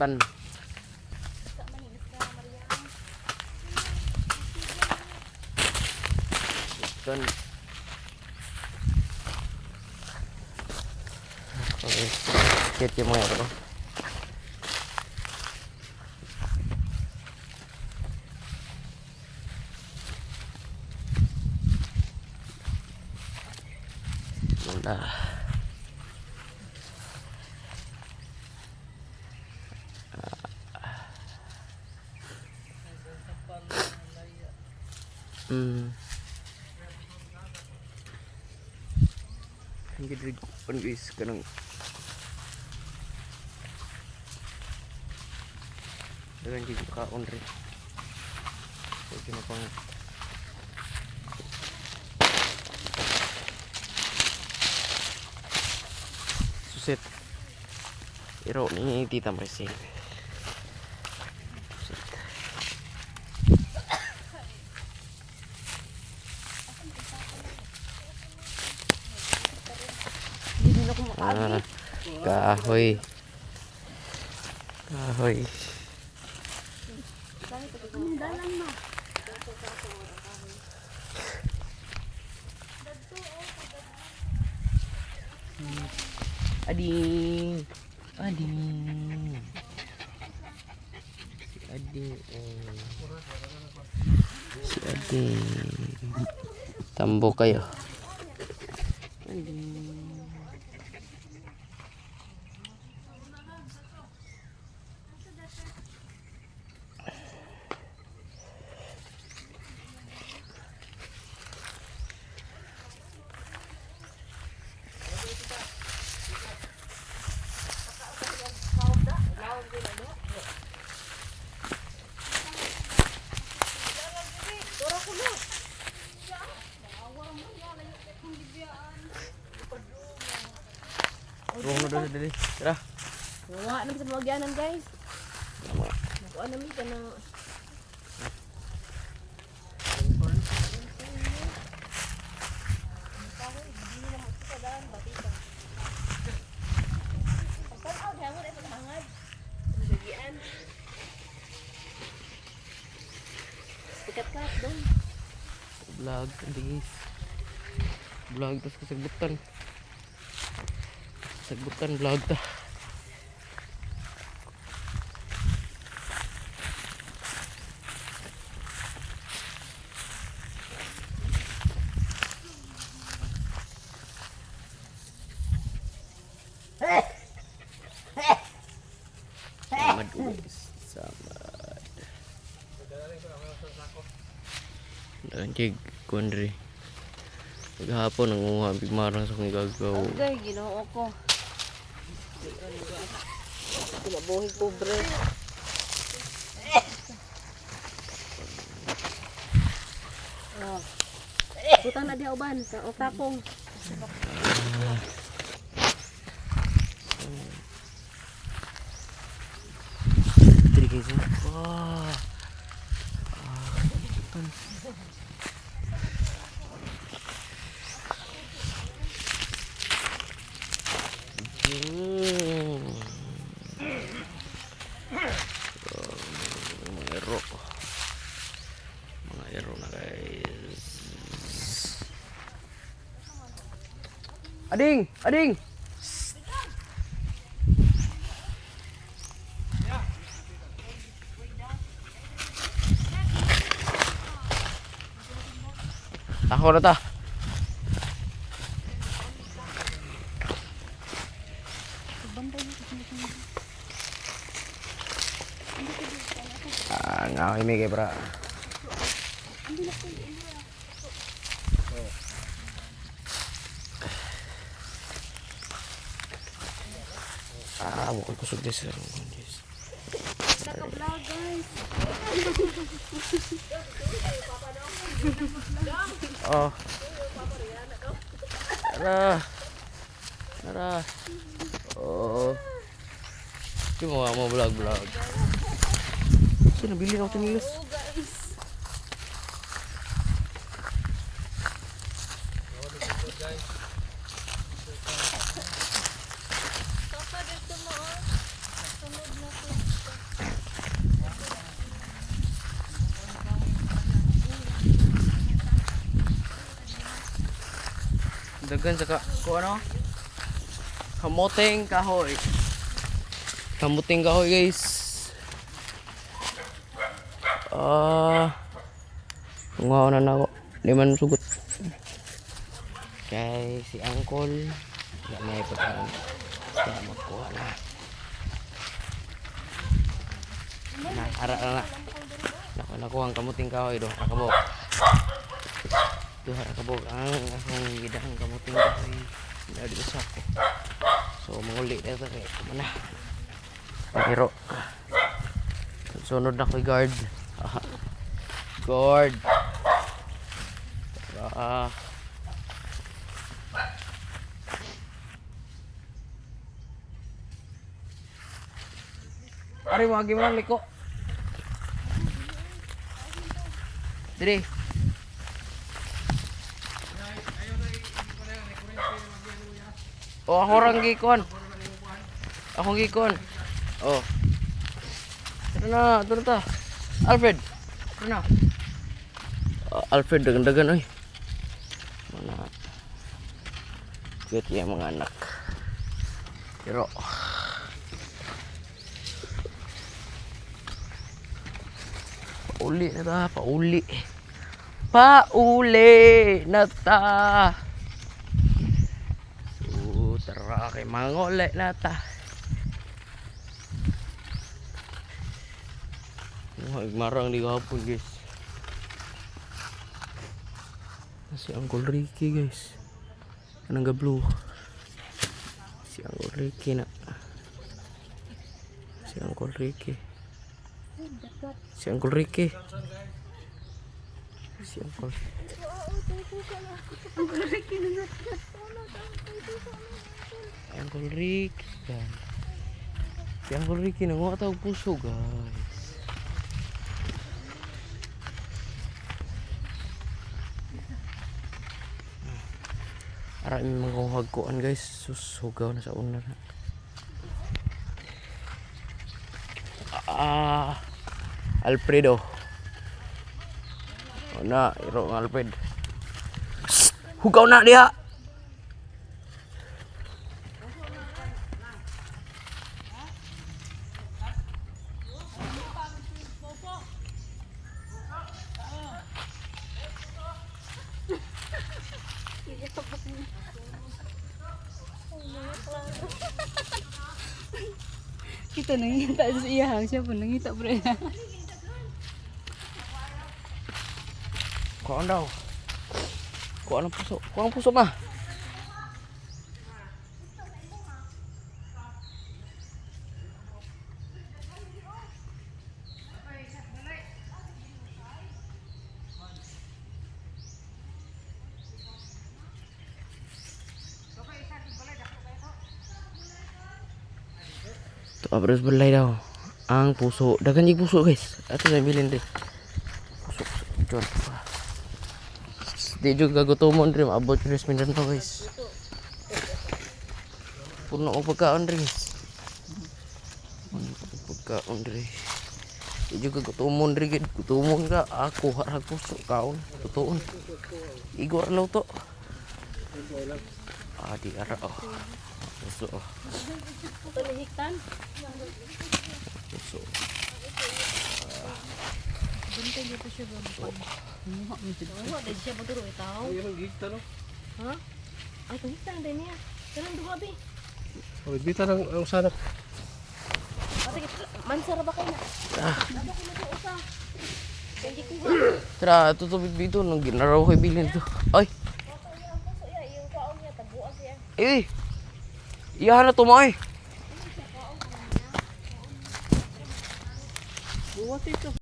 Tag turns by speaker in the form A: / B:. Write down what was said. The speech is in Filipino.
A: Pan. Pan. Okay. Kit yung mga ito. Muna. Ang gidrid ko pan guys kanang dagan gid kaon rin. Pwede na pang susit. Iro ni Tita Maricel. Kahoy. Kahoy. Ading. Ading. Si Ading. Si Ading. Tambo kayo. Ading. Ruang na doon dali. Tara.
B: Wala na sa magyanan guys. Nakuha namin ka na. Sikat-kat doon.
A: Vlog nanti guys. Vlog terus kesegbutan. Segbutan vlog dah. Samad guys. Samad. Anjing kundri. Gahapon nanguha bigmarang sa kong gagaw.
B: Okay, ginoo ko. Kinabuhing pobre. Butang na diha uban sa otapong.
A: Diri guys. Wah. Mga ero na guys. Ading, ading. Ako na ta. Ngawi mi kay bra. Bukan kusog des lang guys.
B: Naka-vlog guys.
A: Oh. Tara. Tara. Oh. Cuma mau vlog-vlog. Sino bili na ako tinilas?
B: Oh guys. Papa dito mo. Sunod na to.
A: Dagan sa ko ano? Kamuting kahoy. Kamuting kahoy guys. Tungaw na ako. Di man sugot. Kay si Uncle. Wala may pagkain. Basta magkuha na. Ara na. Nakuha ang kamuting kahoy do. Nakabok. Duha nakabok ang akong gidang kamuting kahoy. Dari usak ko. So manguli na ito kay kumana. Pagiro. Sunod na ko'y guard. Guard. Ari mo agi man liko. Diri. Oh, ako orang gikon. Akong gikon. Oh. Tara na ta. Alfred. Tara na. Alfred dagan-dagan oy. Mana? Cute yung mga anak. Pero pauli na ta, pauli. Pauli na ta. Tara kay mangole na ta. Marang di gapon guys. Si Uncle Ricky guys. Kanang gablo. Si Uncle Ricky na. Si Uncle Ricky. Si Uncle Ricky. Si Uncle Uncle Ricky guys. Si Uncle Ricky nanguha tawag puso guys. Ara yung mga hagkuan guys. Susugaw na sa una na. Alfredo. O na, iro ng Alfred. Hugaw na diha.
B: Kita nangita sa iyahang siya po nangita pre.
A: Kuhaan daw. Kuhaan ang puso. Kuhaan ang puso ma. Abros balay daw ang puso. Dagan yung puso guys. Ato na bilin rin. Puso. Diyan. Di juga gutomon rin. Abot yung resmindan to guys. Puno ko pagkaon rin guys. Pagkaon rin. Di juga gutomon rin. Gutomon ka. Ako harag puso. Kaon. Tutuon. Igor lang to. Di ara oh. Puso oh.
B: Ito hiktan.
A: Puso.
B: Bintay dito siya ba? Muha mo dito. Muha dito siya maturo itaw.
C: Yung higtan no?
B: Ha? Ay, ito hiktan din niya. Kanang duha bi.
C: Oh, bita lang ang sanak.
B: Ate, mansara ba kayo na? Dapat ko na ito usa. Hindi ko ba?
A: Tara, tutubig dito. Nang ginaraw ko ibilin to. Ay!
B: Yung kaon niya, tabuan siya.
A: Eh! Iyahan na tumoy!
C: Buwat ito.